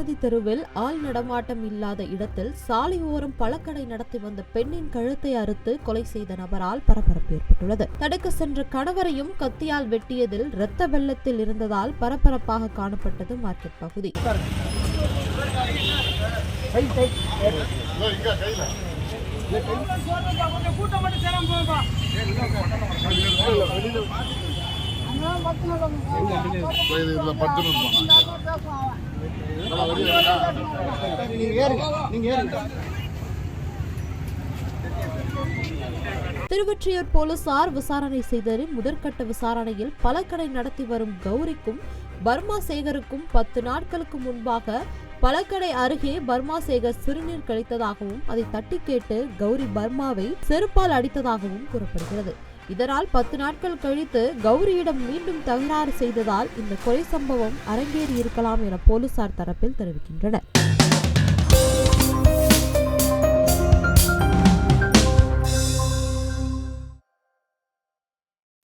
சமாதி தெருவில் ஆள் நடமாட்டம் இல்லாத இடத்தில் சாலை ஓரம் பழக்கடை நடத்தி வந்த பெண்ணின் கழுத்தை அறுத்து கொலை செய்த நபரால் பரபரப்பு ஏற்பட்டுள்ளது. தடுக்க சென்ற கணவரையும் கத்தியால் வெட்டியதில் இரத்த வெள்ளத்தில் இருந்ததால் பரபரப்பாக காணப்பட்டது மார்க்கெட் பகுதி. திருவொற்றியூர் போலீசார் விசாரணை செய்தது. முதற்கட்ட விசாரணையில் பழக்கடை நடத்தி வரும் கௌரிக்கும் பர்மா சேகருக்கும் 10 நாட்களுக்கு முன்பாக பழக்கடை அருகே பர்மா சேகர் சிறுநீர் கழித்ததாகவும் அதை தட்டி கேட்டு கௌரி பர்மாவை செருப்பால் அடித்ததாகவும் கூறப்படுகிறது. இதனால் 10 நாட்கள் கழித்து கௌரியிடம் மீண்டும் தகராறு செய்ததால் இந்த கொலை சம்பவம் அரங்கேறி இருக்கலாம் என போலீசார் தரப்பில் தெரிவிக்கின்றனர்.